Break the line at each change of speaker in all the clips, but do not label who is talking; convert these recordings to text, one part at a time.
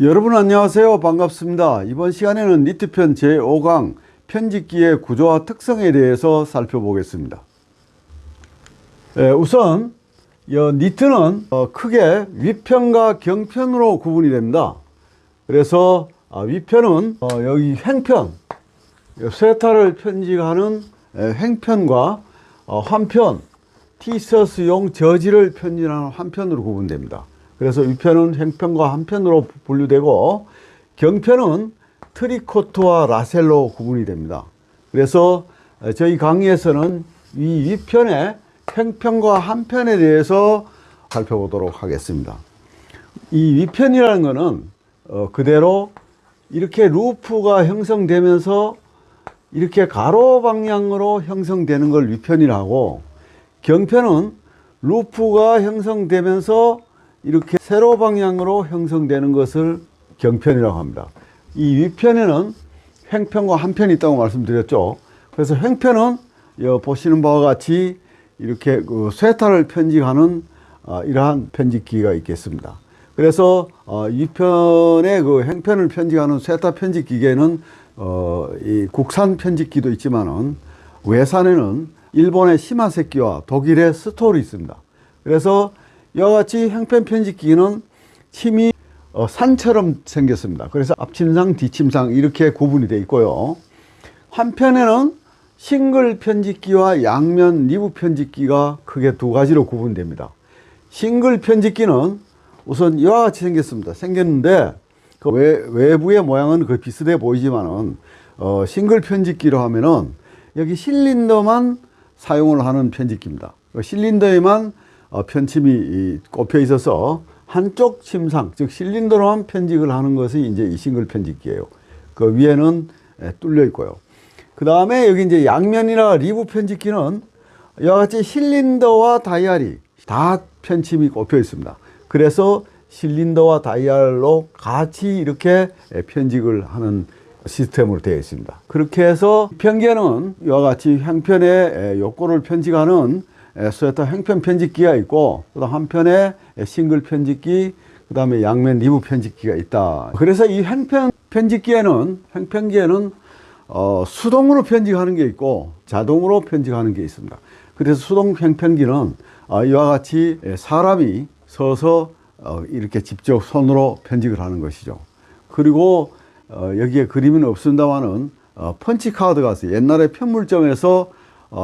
여러분 안녕하세요. 반갑습니다. 이번 시간에는 니트편 제5강 편집기의 구조와 특성에 대해서 살펴보겠습니다. 우선 니트는 크게 위편과 경편으로 구분이 됩니다. 그래서 위편은 여기 횡편, 스웨터를 편집하는 횡편과 환편, 티셔츠용 저지를 편집하는 환편으로 구분됩니다. 그래서 위편은 횡편과 한편으로 분류되고 경편은 트리코트와 라셀로 구분이 됩니다. 그래서 저희 강의에서는 이 위편의 횡편과 한편에 대해서 살펴보도록 하겠습니다. 이 위편이라는 것은 그대로 이렇게 루프가 형성되면서 이렇게 가로 방향으로 형성되는 걸 위편이라고, 경편은 루프가 형성되면서 이렇게 세로 방향으로 형성되는 것을 경편이라고 합니다. 이 위편에는 횡편과 한편이 있다고 말씀드렸죠. 그래서 횡편은 보시는 바와 같이 이렇게 스웨터를 편집하는 이러한 편집기가 있겠습니다. 그래서 위편의 횡편을 편집하는 스웨터 편집 기계는 이 국산 편집기도 있지만은 외산에는 일본의 시마세키와 독일의 스토리 있습니다. 그래서 이와 같이 횡편 편집기는 침이 산처럼 생겼습니다. 그래서 앞침상, 뒷침상 이렇게 구분이 되어 있고요. 한편에는 싱글 편집기와 양면 리브 편집기가 크게 두 가지로 구분됩니다. 싱글 편집기는 우선 이와 같이 생겼는데 그 외부의 모양은 거의 비슷해 보이지만은 싱글 편집기로 하면은 여기 실린더만 사용을 하는 편집기입니다. 실린더에만 편침이 꼽혀 있어서 한쪽 침상, 즉 실린더로만 편집을 하는 것이 이제 이 싱글 편집기예요. 그 위에는 뚫려 있고요. 그 다음에 여기 이제 양면이나 리브 편집기는 이와 같이 실린더와 다이얼이 다 편침이 꼽혀 있습니다. 그래서 실린더와 다이얼로 같이 이렇게 편집을 하는 시스템으로 되어 있습니다. 그렇게 해서 편계는 이와 같이 횡편의 요거를 편집하는 스웨터 횡편 편집기가 있고, 그다음 한편에 싱글 편집기, 그 다음에 양면 리브 편집기가 있다. 그래서 이 횡편 편집기에는, 횡편기에는 수동으로 편집하는 게 있고 자동으로 편집하는 게 있습니다. 그래서 수동 횡편기는 이와 같이 사람이 서서 이렇게 직접 손으로 편집을 하는 것이죠. 그리고 여기에 그림은 없습니다만은 펀치카드가 있어요. 옛날에 편물점에서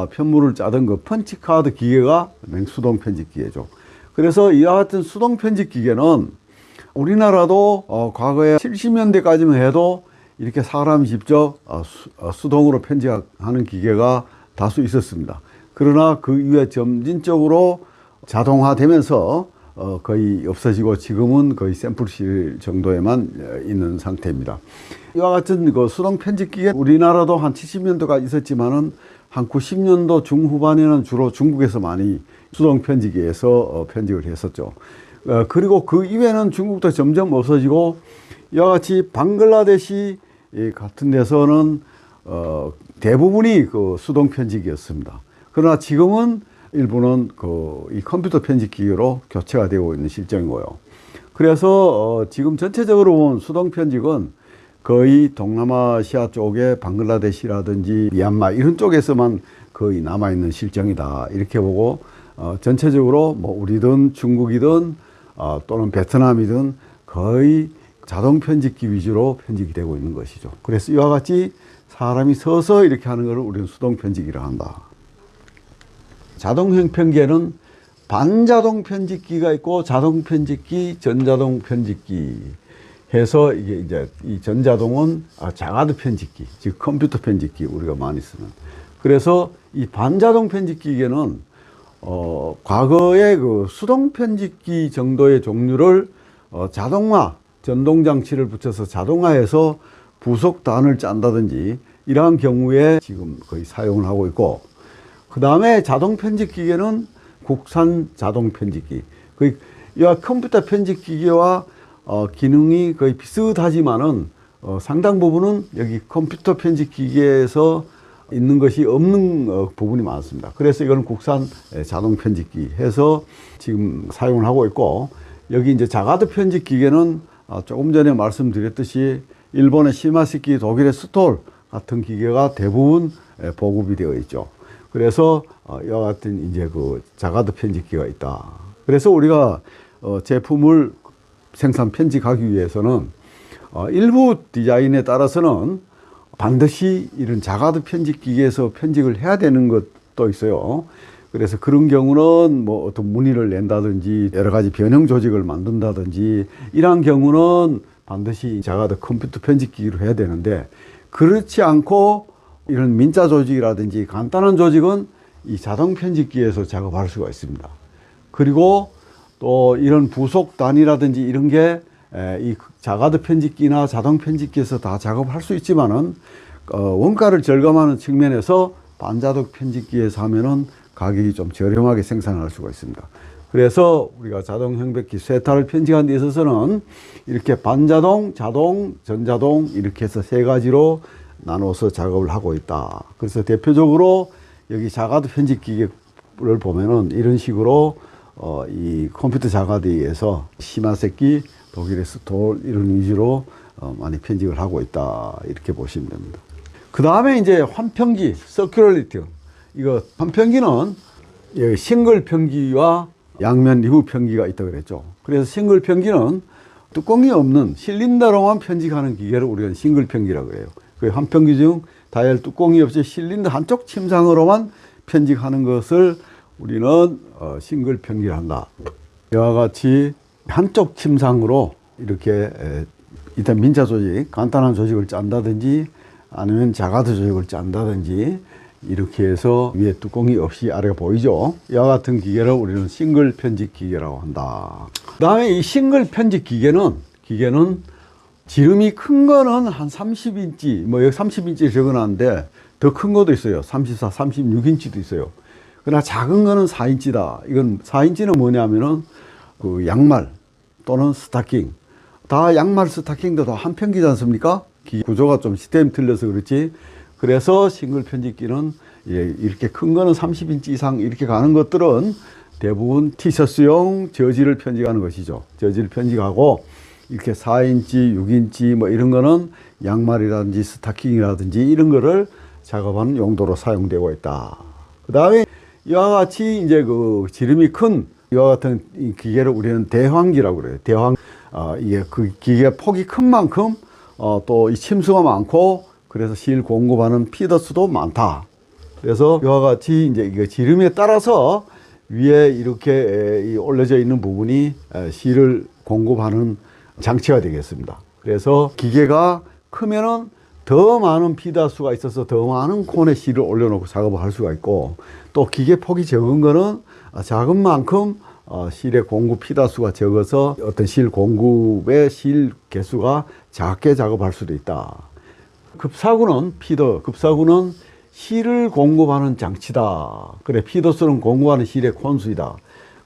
편물을 짜던 그 펀치카드 기계가 수동 편집 기계죠. 그래서 이와 같은 수동 편집 기계는 우리나라도 과거에 70년대까지만 해도 이렇게 사람이 직접 수동으로 편집하는 기계가 다수 있었습니다. 그러나 그 이후에 점진적으로 자동화되면서 거의 없어지고 지금은 거의 샘플실 정도에만 있는 상태입니다. 이와 같은 그 수동 편집 기계 우리나라도 한 70년도가 있었지만은 한 90년도 중후반에는 주로 중국에서 많이 수동 편집기에서 편집을 했었죠. 그리고 그 이후에는 중국도 점점 없어지고 이와 같이 방글라데시 같은 데서는 대부분이 그 수동 편집기였습니다. 그러나 지금은 일부는 이 컴퓨터 편집기로 교체가 되고 있는 실정이고요. 그래서 지금 전체적으로 본 수동 편집은 거의 동남아시아 쪽에 방글라데시라든지 미얀마 이런 쪽에서만 거의 남아있는 실정이다, 이렇게 보고 전체적으로 뭐 우리든 중국이든 또는 베트남이든 거의 자동 편집기 위주로 편집이 되고 있는 것이죠. 그래서 이와 같이 사람이 서서 이렇게 하는 것을 우리는 수동 편집기라 한다. 자동 횡편기에는 반자동 편집기가 있고 자동 편집기, 전자동 편집기 해서 이게 이제 이 전자동은 자가드 편집기, 즉 컴퓨터 편집기 우리가 많이 쓰는. 그래서 이 반자동 편집기계는 과거의 그 수동 편집기 정도의 종류를 자동화, 전동 장치를 붙여서 자동화해서 부속 단을 짠다든지 이러한 경우에 지금 거의 사용을 하고 있고, 그 다음에 자동 편집기계는 국산 자동 편집기. 이 컴퓨터 편집기계와 기능이 거의 비슷하지만은 상당 부분은 여기 컴퓨터 편집기계에서 있는 것이 없는 부분이 많습니다. 그래서 이거는 국산 자동 편집기 해서 지금 사용을 하고 있고, 여기 이제 자가드 편집 기계는 조금 전에 말씀드렸듯이 일본의 시마시키, 독일의 스톨 같은 기계가 대부분 보급이 되어 있죠. 그래서 이와 같은 이제 그 자가드 편집기가 있다. 그래서 우리가 제품을 생산 편집하기 위해서는 일부 디자인에 따라서는 반드시 이런 자가드 편집기계에서 편집을 해야 되는 것도 있어요. 그래서 그런 경우는 뭐 어떤 문의를 낸다든지 여러 가지 변형 조직을 만든다든지 이러한 경우는 반드시 자가드 컴퓨터 편집기기로 해야 되는데, 그렇지 않고 이런 민자 조직이라든지 간단한 조직은 이 자동 편집기에서 작업할 수가 있습니다. 그리고 또 이런 부속 단위라든지 이런 게 이 자가드 편집기나 자동 편집기에서 다 작업할 수 있지만은 원가를 절감하는 측면에서 반자동 편집기에서 하면은 가격이 좀 저렴하게 생산할 수가 있습니다. 그래서 우리가 자동 형백기 쇠타를 편집하는 데 있어서는 이렇게 반자동, 자동, 전자동 이렇게 해서 세 가지로 나눠서 작업을 하고 있다. 그래서 대표적으로 여기 자가드 편집기계를 보면은 이런 식으로 이 컴퓨터 자가드에 의해서 시마세키, 독일의 스톨 이런 위주로 많이 편집을 하고 있다. 이렇게 보시면 됩니다. 그 다음에 이제 환편기, 서큘러리티. 이거 환편기는 싱글 편기와 양면 리브 편기가 있다고 그랬죠. 그래서 싱글 편기는 뚜껑이 없는 실린더로만 편집하는 기계를 우리가 싱글 편기라고 그래요. 그 환편기 중 다이얼 뚜껑이 없이 실린더 한쪽 침상으로만 편집하는 것을 우리는 싱글 편기를 한다. 이와 같이 한쪽 침상으로 이렇게 일단 민자 조직, 간단한 조직을 짠다든지 아니면 자가드 조직을 짠다든지 이렇게 해서 위에 뚜껑이 없이 아래가 보이죠. 이와 같은 기계를 우리는 싱글 편집 기계라고 한다. 그 다음에 이 싱글 편집 기계는 지름이 큰 거는 한 30인치, 뭐 여기 30인치 적어놨는데 더 큰 것도 있어요. 34, 36인치도 있어요. 그러나 작은 거는 4인치다. 이건 4인치는 뭐냐면은 그 양말 또는 스타킹. 다 양말 스타킹도 다 한 편기지 않습니까? 구조가 좀 시스템이 틀려서 그렇지. 그래서 싱글 편집기는 이렇게 큰 거는 30인치 이상 이렇게 가는 것들은 대부분 티셔츠용 저지를 편집하는 것이죠. 저지를 편집하고 이렇게 4인치, 6인치 뭐 이런 거는 양말이라든지 스타킹이라든지 이런 거를 작업하는 용도로 사용되고 있다. 그 다음에 이와 같이 이제 그 지름이 큰 이와 같은 이 기계를 우리는 대황기라고 그래요. 이게 그 기계 폭이 큰 만큼 또 이 침수가 많고 그래서 실 공급하는 피더 수도 많다. 그래서 이와 같이 이제 이거 지름에 따라서 위에 이렇게 올려져 있는 부분이 실을 공급하는 장치가 되겠습니다. 그래서 기계가 크면은 더 많은 피더 수가 있어서 더 많은 콘에 실을 올려놓고 작업을 할 수가 있고, 또 기계 폭이 적은 거는 작은 만큼 실의 공급 피더 수가 적어서 어떤 실 공급의 실 개수가 작게 작업할 수도 있다. 급사구는 급사구는 실을 공급하는 장치다. 그래, 피더수는 공급하는 실의 콘수이다.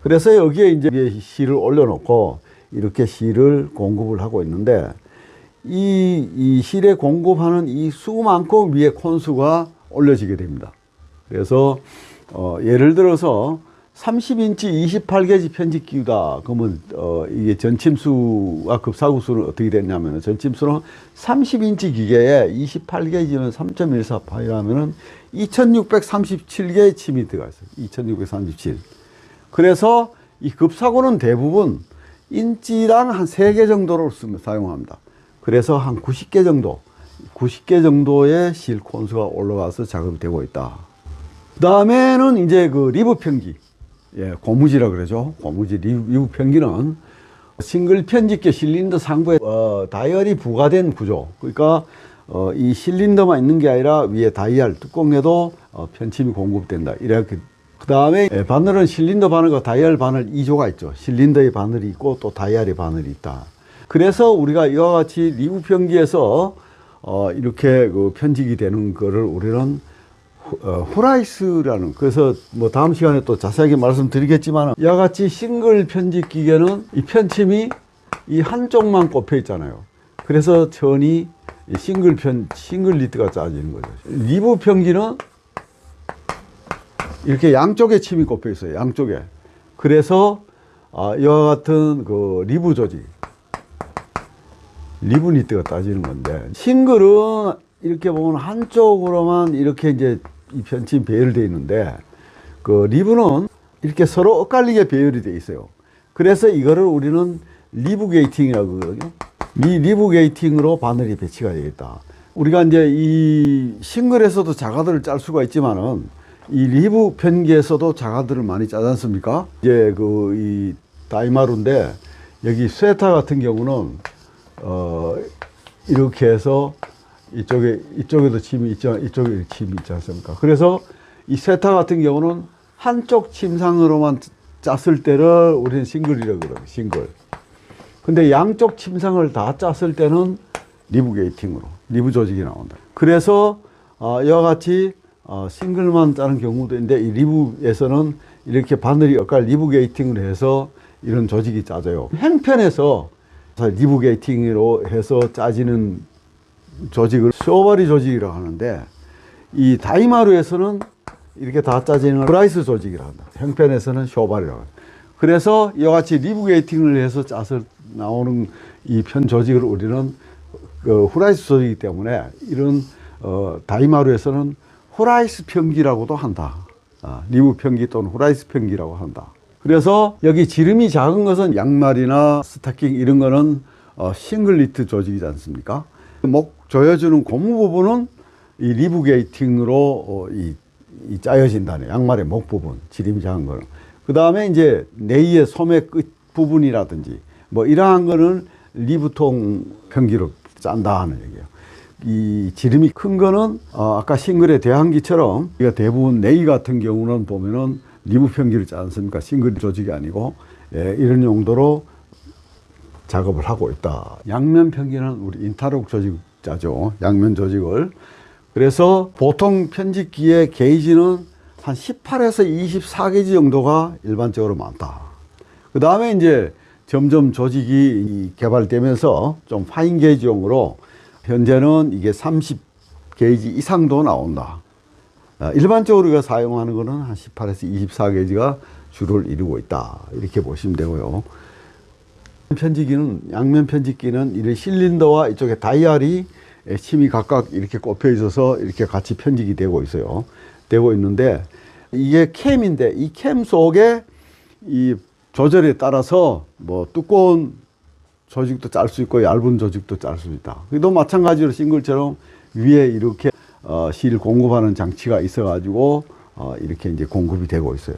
그래서 여기에 이제 실을 올려놓고 이렇게 실을 공급을 하고 있는데, 이 실에 공급하는 이 수만큼 위에 콘수가 올려지게 됩니다. 그래서 예를 들어서 30인치 28게지 편집기다. 그러면 이게 전침수와 급사구수는 어떻게 됐냐면, 전침수는 30인치 기계에 28게지는 3.14파이라면은 2637개의 침이 들어가 있어요. 2637. 그래서 이 급사구는 대부분 인치당 한 3개 정도로 사용합니다. 그래서 한 90개 정도의 실 콘수가 올라가서 작업이 되고 있다. 그 다음에는 이제 그 리브 편기. 고무지라 그러죠. 고무지 리브 편기는 싱글 편집기 실린더 상부에 다이얼이 부과된 구조. 그러니까 이 실린더만 있는 게 아니라 위에 다이얼 뚜껑에도 편침이 공급된다. 이렇게. 그 다음에 바늘은 실린더 바늘과 다이얼 바늘 2조가 있죠. 실린더의 바늘이 있고 또 다이얼의 바늘이 있다. 그래서 우리가 이와 같이 리브 편기에서 이렇게 그 편집이 되는 거를 우리는 후라이스라는, 그래서 뭐 다음 시간에 또 자세하게 말씀드리겠지만, 이와 같이 싱글 편집 기계는 이 편침이 이 한쪽만 꼽혀 있잖아요. 그래서 천이 싱글 리트가 짜지는 거죠. 리브 편기는 이렇게 양쪽에 침이 꼽혀 있어요. 양쪽에. 그래서 이와 같은 그 리브 조직, 리브 니트가 따지는 건데, 싱글은 이렇게 보면 한쪽으로만 이렇게 이제 이 편집 배열되어 있는데, 그 리브는 이렇게 서로 엇갈리게 배열이 되어 있어요. 그래서 이거를 우리는 리브 게이팅이라고 그러거든요. 이 리브 게이팅으로 바늘이 배치가 되겠다. 우리가 이제 이 싱글에서도 자가들을 짤 수가 있지만은 이 리브 편기에서도 자가들을 많이 짜지 않습니까? 이제 그 이 다이마루인데, 여기 스웨터 같은 경우는 이렇게 해서 이쪽에도 침이 있죠, 이쪽에 침이 있지 않습니까? 그래서 이 스웨터 같은 경우는 한쪽 침상으로만 짰을 때를 우리는 싱글이라고 그래요. 싱글. 근데 양쪽 침상을 다 짰을 때는 리브 게이팅으로, 리브 조직이 나온다. 그래서 이와 같이 싱글만 짜는 경우도 있는데, 이 리브에서는 이렇게 바늘이 엇갈 리브 게이팅을 해서 이런 조직이 짜져요. 행편에서 리브 게이팅으로 해서 짜지는 조직을 쇼바리 조직이라고 하는데, 이 다이마루에서는 이렇게 다 짜지는 브라이스 조직이라고 한다. 형편에서는 쇼바리라고 한다. 그래서 이와 같이 리브 게이팅을 해서 짜서 나오는 이 편 조직을 우리는 후라이스 조직이기 때문에, 이런 다이마루에서는 후라이스 편기라고도 한다. 리브 편기 또는 후라이스 편기라고 한다. 그래서 여기 지름이 작은 것은 양말이나 스타킹 이런 거는 싱글 니트 조직이지 않습니까? 목 조여주는 고무 부분은 이 리브 게이팅으로 이 짜여진다네. 양말의 목 부분, 지름이 작은 거는. 그 다음에 이제 네이의 소매 끝 부분이라든지 뭐 이러한 거는 리브통 편기로 짠다 하는 얘기예요. 이 지름이 큰 거는 아까 싱글의 대항기처럼, 이거 대부분 네이 같은 경우는 보면은 리브 편기를 짜지 않습니까? 싱글 조직이 아니고, 예, 이런 용도로 작업을 하고 있다. 양면 편기는 우리 인터록 조직 짜죠. 양면 조직을. 그래서 보통 편집기의 게이지는 한 18에서 24게이지 정도가 일반적으로 많다. 그 다음에 이제 점점 조직이 개발되면서 좀 파인 게이지용으로 현재는 이게 30게이지 이상도 나온다. 일반적으로 우리가 사용하는 거는 한 18에서 24게이지가 주를 이루고 있다. 이렇게 보시면 되고요. 편집기는, 양면 편집기는 이 실린더와 이쪽에 다이얼이 침이 각각 이렇게 꼽혀 있어서 이렇게 같이 편집이 되고 있어요. 되고 있는데, 이게 캠인데, 이 캠 속에 이 조절에 따라서 뭐 두꺼운 조직도 짤 수 있고 얇은 조직도 짤 수 있다. 또 마찬가지로 싱글처럼 위에 이렇게 실 공급하는 장치가 있어 가지고 이렇게 이제 공급이 되고 있어요.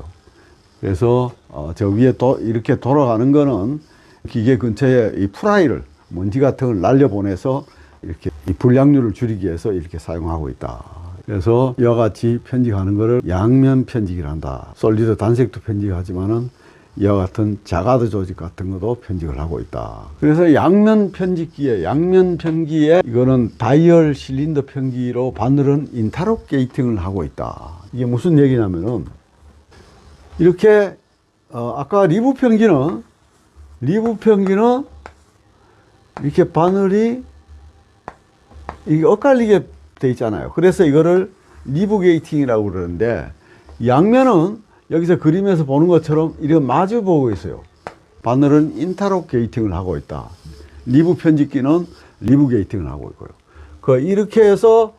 그래서 저 위에 또 이렇게 돌아가는 거는 기계 근처에 이 프라이를, 먼지 같은 걸 날려보내서 이렇게 이 불량률을 줄이기 위해서 이렇게 사용하고 있다. 그래서 이와 같이 편집하는 거를 양면 편집을 한다. 솔리드 단색도 편집하지만은 이와 같은 자가드 조직 같은 것도 편집을 하고 있다. 그래서 양면 편집기에, 양면 편기에 이거는 다이얼 실린더 편기로 바늘은 인터록 게이팅을 하고 있다. 이게 무슨 얘기냐면은, 이렇게 아까 리브 편기는 이렇게 바늘이 이게 엇갈리게 돼 있잖아요. 그래서 이거를 리브 게이팅이라고 그러는데, 양면은 여기서 그림에서 보는 것처럼 이렇게 마주 보고 있어요. 바늘은 인터록 게이팅을 하고 있다. 리브 편집기는 리브 게이팅을 하고 있고요. 이렇게 해서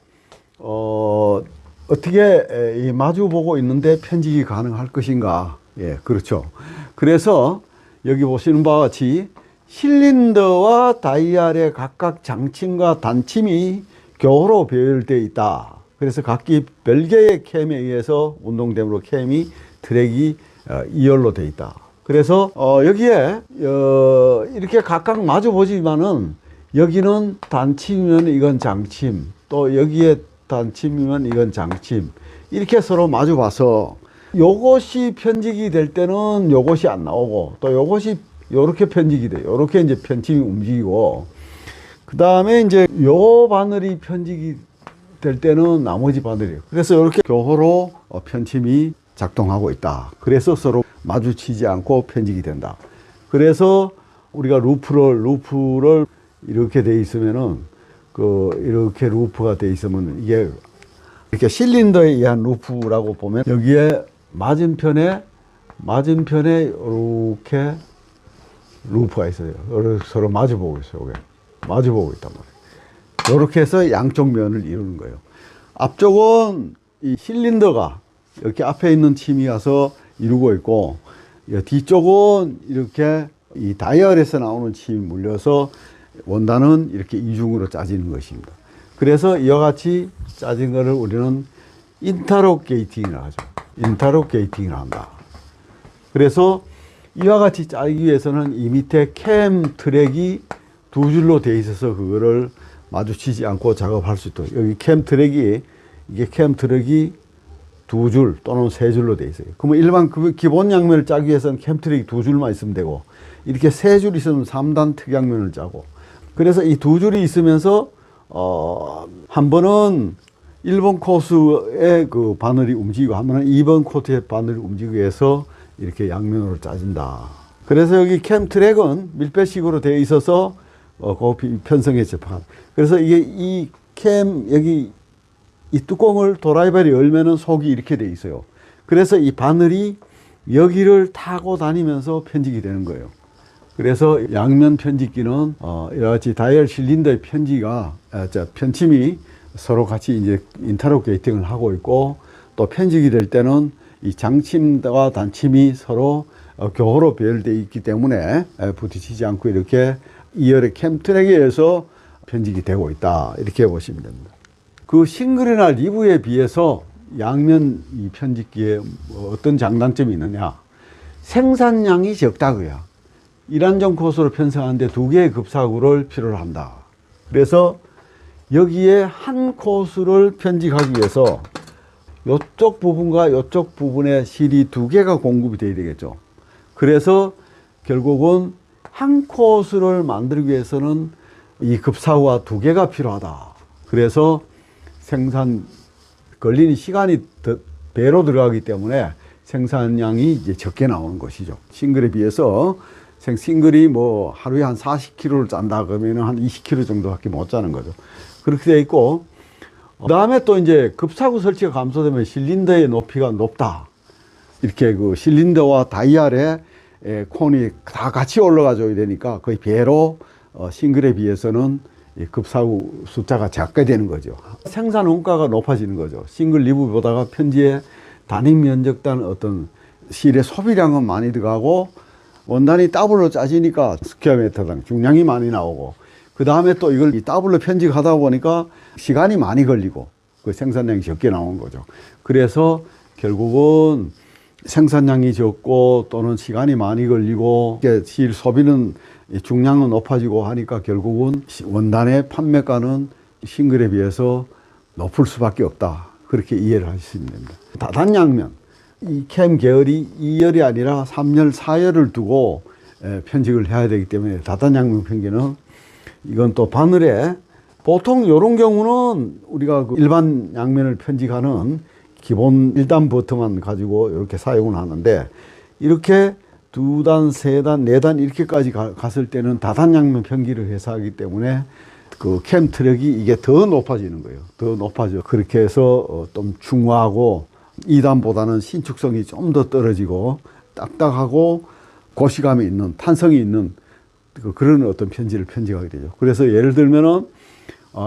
어떻게 이 마주 보고 있는데 편집이 가능할 것인가? 예, 그렇죠. 그래서 여기 보시는 바와 같이 실린더와 다이얼의 각각 장침과 단침이 교호로 배열되어 있다. 그래서 각기 별개의 캠에 의해서 운동됨으로 캠이 트랙이 2열로 되어 있다. 그래서 여기에 이렇게 각각 마주 보지만은, 여기는 단침이면 이건 장침, 또 여기에 단침이면 이건 장침, 이렇게 서로 마주 봐서 요것이 편집이 될 때는 요것이 안 나오고, 또 요것이 요렇게 편집이 돼요. 요렇게 이제 편집이 움직이고, 그 다음에 이제 요 바늘이 편집이 될 때는 나머지 바늘이에요. 그래서 이렇게 교호로 편집이 작동하고 있다. 그래서 서로 마주치지 않고 편집이 된다. 그래서 우리가 루프를 이렇게 돼 있으면은, 이렇게 루프가 돼 있으면, 이게 이렇게 실린더에 의한 루프라고 보면, 여기에 맞은편에 이렇게 루프가 있어요. 서로 마주 보고 있어요. 마주보고 있단 말이에요. 이렇게 해서 양쪽 면을 이루는 거예요. 앞쪽은 이 실린더가 이렇게 앞에 있는 침이 가서 이루고 있고, 뒤쪽은 이렇게 이 다이얼에서 나오는 침이 물려서 원단은 이렇게 이중으로 짜지는 것입니다. 그래서 이와 같이 짜진 거를 우리는 인터로게이팅이라고 하죠. 인터로게이팅을 한다. 그래서 이와 같이 짜기 위해서는 이 밑에 캠 트랙이 두 줄로 되어 있어서 그거를 마주치지 않고 작업할 수 있도록, 여기 캠 트랙이, 이게 캠 트랙이 두 줄 또는 세 줄로 되어 있어요. 그러면 일반 그 기본 양면을 짜기 위해서는 캠 트랙이 두 줄만 있으면 되고, 이렇게 세 줄 있으면 3단 특양면을 짜고, 그래서 이 두 줄이 있으면서 한 번은 1번 코스의 그 바늘이 움직이고 한 번은 2번 코스의 바늘이 움직이기 위해서 이렇게 양면으로 짜진다. 그래서 여기 캠 트랙은 밀배식으로 되어 있어서 그 편성에 접한. 그래서 이게 이 캠 여기 이 뚜껑을 도라이발이 열면은 속이 이렇게 되어 있어요. 그래서 이 바늘이 여기를 타고 다니면서 편집이 되는 거예요. 그래서 양면 편집기는 이와 같이 다이얼 실린더의 편침이 서로 같이 이제 인터로게이팅을 하고 있고, 또 편집이 될 때는 이 장침과 단침이 서로 교호로 배열되어 있기 때문에 부딪히지 않고 이렇게 2열의 캠 트랙에 의해서 편집이 되고 있다. 이렇게 보시면 됩니다. 그 싱글이나 리브에 비해서 양면 이 편집기에 어떤 장단점이 있느냐? 생산량이 적다고요. 1안전 코스로 편성하는데 2개의 급사구를 필요로 한다. 그래서 여기에 한 코스를 편집하기 위해서 이쪽 부분과 이쪽 부분에 실이 2개가 공급이 돼야 되겠죠. 그래서 결국은 한 코스를 만들기 위해서는 이 급사구가 2개가 필요하다. 그래서 생산 걸리는 시간이 더 배로 들어가기 때문에 생산량이 이제 적게 나오는 것이죠. 싱글에 비해서 싱글이 뭐 하루에 한 40kg를 짠다 그러면 한 20kg 정도밖에 못 짜는 거죠. 그렇게 돼 있고, 그 다음에 또 이제 급사구 설치가 감소되면 실린더의 높이가 높다. 이렇게 그 실린더와 다이얼의 콘이 다 같이 올라가줘야 되니까 거의 배로 싱글에 비해서는 급사구 숫자가 작게 되는 거죠. 생산 원가가 높아지는 거죠. 싱글 리브보다가 편지의 단위 면적단 어떤 실의 소비량은 많이 들어가고, 원단이 더블로 짜지니까 스퀘어미터당 중량이 많이 나오고, 그 다음에 또 이걸 더블로 편집하다 보니까 시간이 많이 걸리고 그 생산량이 적게 나오는 거죠. 그래서 결국은 생산량이 적고 또는 시간이 많이 걸리고 실 소비는 중량은 높아지고 하니까 결국은 원단의 판매가는 싱글에 비해서 높을 수밖에 없다. 그렇게 이해를 하시면 됩니다. 다단양면, 이 캠 계열이 2열이 아니라 3열, 4열을 두고 편집을 해야 되기 때문에 다단양면 편기는 이건 또 바늘에 보통 이런 경우는 우리가 그 일반 양면을 편집하는 기본 1단 버터만 가지고 이렇게 사용을 하는데, 이렇게 2단, 3단, 4단 이렇게까지 갔을 때는 다단양면 편기를 해서 하기 때문에 그 캠 트랙이 이게 더 높아지는 거예요. 더 높아져. 그렇게 해서 좀 중화하고 2단보다는 신축성이 좀 더 떨어지고 딱딱하고 고시감이 있는, 탄성이 있는 그런 어떤 편지를 편집하게 되죠. 그래서 예를 들면은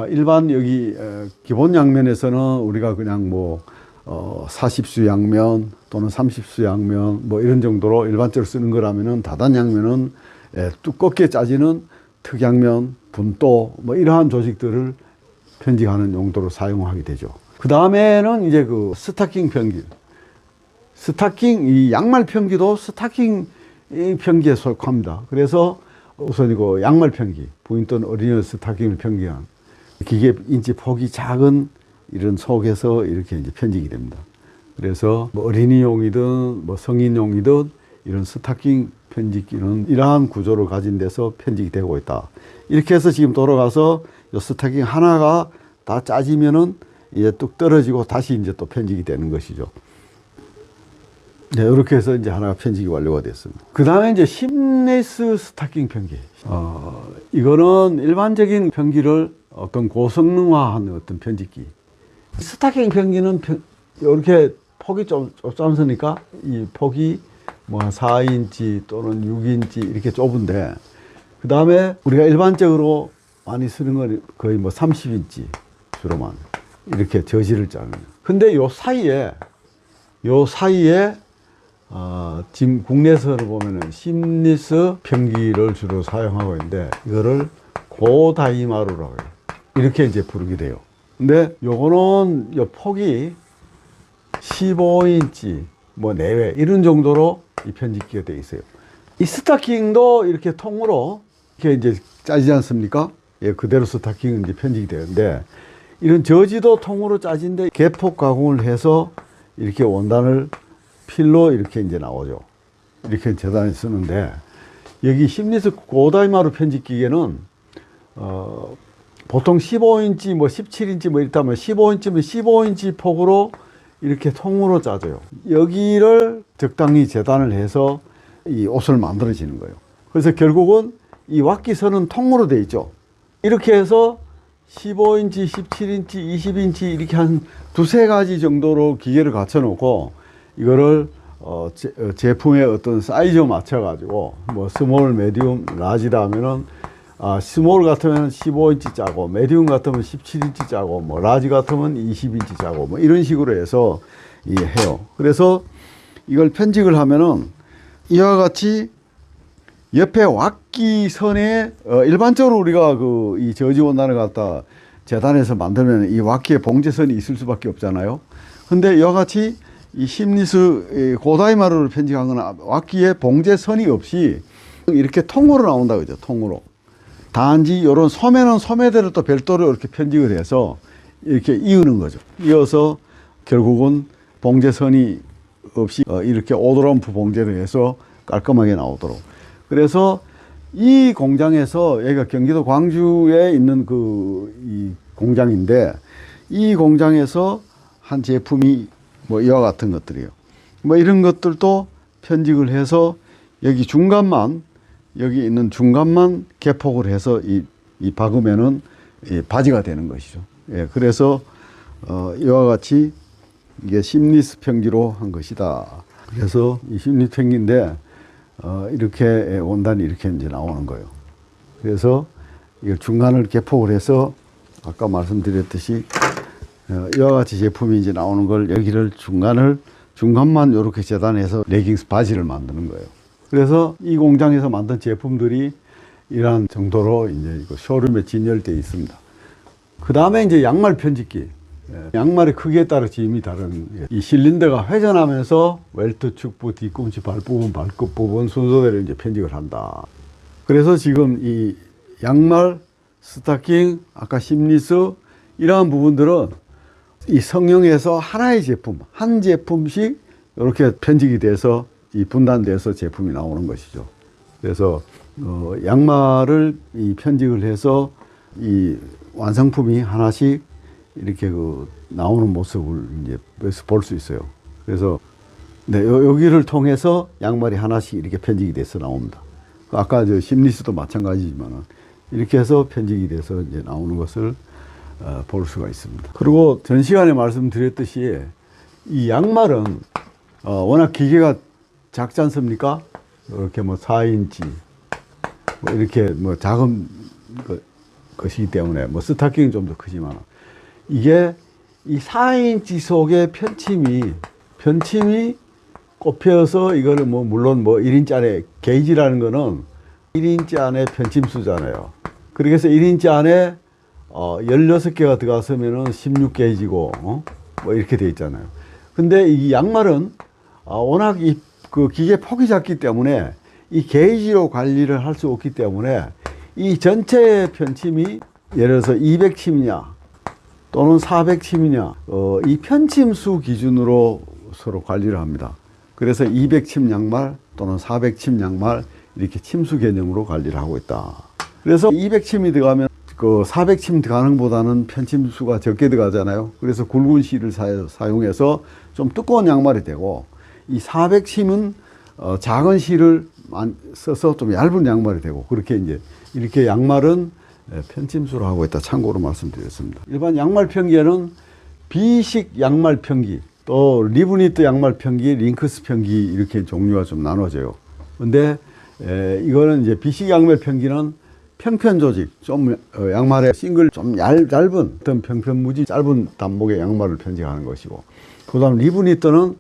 일반 여기 기본 양면에서는 우리가 그냥 뭐 40수 양면 또는 30수 양면 뭐 이런 정도로 일반적으로 쓰는 거라면은 다단 양면은 두껍게 짜지는 특양면, 분도 뭐 이러한 조직들을 편집하는 용도로 사용하게 되죠. 그 다음에는 이제 그 스타킹 편기. 스타킹, 이 양말 편기도 스타킹 편기에 속합니다. 그래서 우선 이거 양말 편기, 부인 또는 어린이 스타킹을 편기한 기계 인치 폭이 작은 이런 속에서 이렇게 이제 편집이 됩니다. 그래서 뭐 어린이용이든 뭐 성인용이든 이런 스타킹 편집기는 이러한 구조를 가진 데서 편집이 되고 있다. 이렇게 해서 지금 돌아가서 이 스타킹 하나가 다 짜지면은 이제 뚝 떨어지고 다시 이제 또 편집이 되는 것이죠. 네, 이렇게 해서 이제 하나가 편집이 완료가 됐습니다. 그 다음에 이제 심레스 스타킹 편기. 이거는 일반적인 편기를 어떤 고성능화한 어떤 편집기. 스타킹 편기는 이렇게 폭이 좀 좁으니까 이 폭이 뭐 4인치 또는 6인치 이렇게 좁은데, 그 다음에 우리가 일반적으로 많이 쓰는 건 거의 뭐 30인치 주로만 이렇게 저지를 짜는. 근데 요 사이에 지금 국내에서는 보면은 심리스 평기를 주로 사용하고 있는데 이거를 고다이마루라고 해요. 이렇게 이제 부르게 돼요. 근데 요거는 요 폭이 15인치 뭐 내외 이런 정도로 이 편집기가 되어 있어요. 이 스타킹도 이렇게 통으로 이렇게 이제 짜지 않습니까? 예, 그대로 스타킹은 이제 편집이 되는데 이런 저지도 통으로 짜진데 개폭 가공을 해서 이렇게 원단을 필로 이렇게 이제 나오죠. 이렇게 재단에 쓰는데 여기 심리스 고다이마루 편집기계는 보통 15인치 뭐 17인치 뭐 이렇다면 15인치면 15인치 폭으로 이렇게 통으로 짜져요. 여기를 적당히 재단을 해서 이 옷을 만들어지는 거예요. 그래서 결국은 이 왁기선은 통으로 돼 있죠. 이렇게 해서 15인치, 17인치, 20인치 이렇게 한 두세 가지 정도로 기계를 갖춰 놓고 이거를 제품의 어떤 사이즈 맞춰 가지고 뭐 스몰, 미디움, 라지다 하면은 스몰 같으면 15인치 짜고 미디움 같으면 17인치 짜고 뭐 라지 같으면 20인치 짜고 뭐 이런 식으로 해서 해요. 그래서 이걸 편직을 하면은 이와 같이 옆에 왁기선에 일반적으로 우리가 이 저지 원단을 갖다 재단해서 만들면 이 왁기에 봉제선이 있을 수밖에 없잖아요. 근데 이와 같이 이 심리스 고다이마루를 편직한 거는 왁기에 봉제선이 없이 이렇게 통으로 나온다 그죠. 통으로. 단지 이런 소매는 소매대로 또 별도로 이렇게 편직을 해서 이렇게 이으는 거죠. 이어서 결국은 봉제선이 없이 이렇게 오도럼프 봉제를 해서 깔끔하게 나오도록. 그래서 이 공장에서 여기가 경기도 광주에 있는 이 공장인데 이 공장에서 한 제품이 뭐 이와 같은 것들이에요. 뭐 이런 것들도 편직을 해서 여기 중간만 여기 있는 중간만 개폭을 해서 이 박으면은 바지가 되는 것이죠. 예, 그래서 이와 같이 이게 심리스 편기로 한 것이다. 그래서 이 심리스 편기인데 이렇게 원단이 이렇게 이제 나오는 거예요. 그래서 이 중간을 개폭을 해서 아까 말씀드렸듯이 이와 같이 제품이 이제 나오는 걸 여기를 중간만 이렇게 재단해서 레깅스 바지를 만드는 거예요. 그래서 이 공장에서 만든 제품들이 이러한 정도로 이제 쇼룸에 진열되어 있습니다. 그 다음에 이제 양말 편집기. 양말의 크기에 따라 짐이 다른 이 실린더가 회전하면서 웰트 축부, 뒤꿈치 발부분, 발끝 부분 순서대로 이제 편집을 한다. 그래서 지금 이 양말, 스타킹, 아까 심리스 이러한 부분들은 이 성형에서 하나의 제품, 한 제품씩 이렇게 편집이 돼서 이 분단돼서 제품이 나오는 것이죠. 그래서 양말을 이 편집을 해서 이 완성품이 하나씩 이렇게 나오는 모습을 이제 볼 수 있어요. 그래서 네, 여기를 통해서 양말이 하나씩 이렇게 편집이 돼서 나옵니다. 아까 저 심리스도 마찬가지지만 이렇게 해서 편집이 돼서 이제 나오는 것을 볼 수가 있습니다. 그리고 전 시간에 말씀드렸듯이 이 양말은 워낙 기계가 작지 않습니까? 이렇게 뭐 4인치 뭐 이렇게 뭐 작은 것이기 때문에 뭐 스타킹은 좀 더 크지만 이게 이 4인치 속에 편침이 꼽혀서 이거를 뭐 물론 뭐 1인치 안에 게이지라는 거는 1인치 안에 편침수잖아요. 그렇게 해서 1인치 안에 16개가 들어갔으면은 16게이지고 뭐 이렇게 돼 있잖아요. 근데 이 양말은 워낙 그 기계 폭이 작기 때문에 이 게이지로 관리를 할 수 없기 때문에 이 전체 편침이 예를 들어서 200침이냐 또는 400침이냐 이 편침수 기준으로 서로 관리를 합니다. 그래서 200침 양말 또는 400침 양말 이렇게 침수 개념으로 관리를 하고 있다. 그래서 200침이 들어가면 그 400침 들어가는 것보다는 편침수가 적게 들어가잖아요. 그래서 굵은 실을 사용해서 좀 두꺼운 양말이 되고 이 400침은 작은 실을 써서 좀 얇은 양말이 되고 그렇게 이제 이렇게 양말은 편침수로 하고 있다. 참고로 말씀드렸습니다. 일반 양말 편기에는 B식 양말 편기, 또 리브니트 양말 편기, 링크스 편기 이렇게 종류가 좀 나눠져요. 근데 이거는 이제 B식 양말 편기는 평편 조직, 좀 양말의 싱글 좀 얇은 어떤 평편무지 짧은 단목의 양말을 편집하는 것이고, 그다음 리브 니트는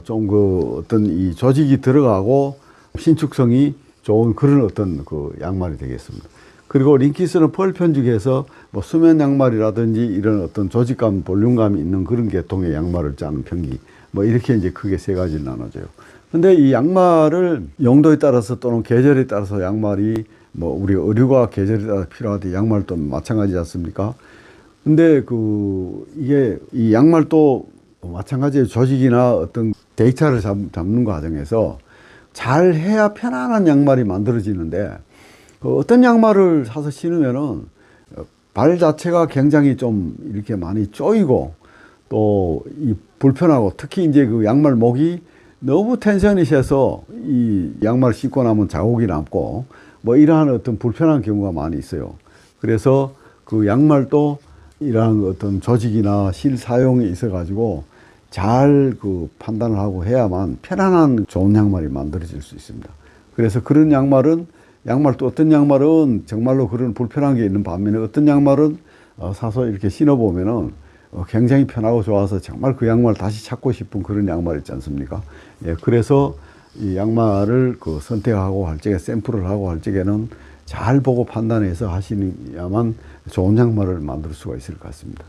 좀 그 어떤 이 조직이 들어가고 신축성이 좋은 그런 어떤 그 양말이 되겠습니다. 그리고 링키스는 펄 편죽해서 뭐 수면 양말이라든지 이런 어떤 조직감, 볼륨감이 있는 그런 계통의 양말을 짜는 편기, 뭐 이렇게 이제 크게 세 가지를 나눠져요. 근데 이 양말을 용도에 따라서 또는 계절에 따라서 양말이 뭐 우리 의류가 계절에 따라 필요하듯 양말도 마찬가지지 않습니까? 근데 이게 이 양말도 마찬가지의 조직이나 어떤 데이터를 잡는 과정에서 잘 해야 편안한 양말이 만들어지는데, 어떤 양말을 사서 신으면은 발 자체가 굉장히 좀 이렇게 많이 쪼이고 또 이 불편하고, 특히 이제 그 양말 목이 너무 텐션이 세서 이 양말 신고 나면 자국이 남고 뭐 이러한 어떤 불편한 경우가 많이 있어요. 그래서 그 양말도 이러한 어떤 조직이나 실 사용이 있어 가지고 잘 그 판단을 하고 해야만 편안한 좋은 양말이 만들어질 수 있습니다. 그래서 그런 양말은 또 어떤 양말은 정말로 그런 불편한 게 있는 반면에 어떤 양말은 사서 이렇게 신어보면은 굉장히 편하고 좋아서 정말 그 양말 다시 찾고 싶은 그런 양말 있지 않습니까? 예, 그래서 이 양말을 선택하고 할 적에 샘플을 하고 할 적에는 잘 보고 판단해서 하시야만 좋은 양말을 만들 수가 있을 것 같습니다.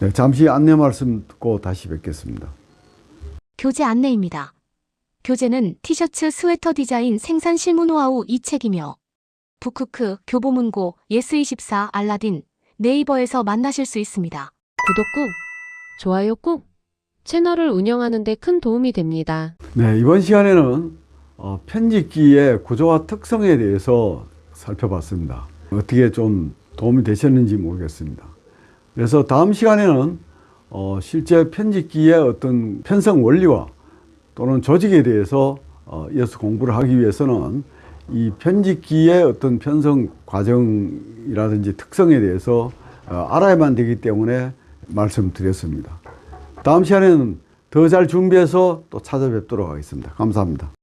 네, 잠시 안내 말씀 듣고 다시 뵙겠습니다.
교재 안내입니다. 교재는 티셔츠 스웨터 디자인 생산 실무 노하우 2책이며 북크크, 교보문고, 예스24, 알라딘, 네이버에서 만나실 수 있습니다.
구독 꾹, 좋아요 꾹, 채널을 운영하는 데 큰 도움이 됩니다.
네, 이번 시간에는 편집기의 구조와 특성에 대해서 살펴봤습니다. 어떻게 좀 도움이 되셨는지 모르겠습니다. 그래서 다음 시간에는 실제 편집기의 어떤 편성 원리와 또는 조직에 대해서 이어서 공부를 하기 위해서는 이 편집기의 어떤 편성 과정이라든지 특성에 대해서 알아야만 되기 때문에 말씀드렸습니다. 다음 시간에는 더 잘 준비해서 또 찾아뵙도록 하겠습니다. 감사합니다.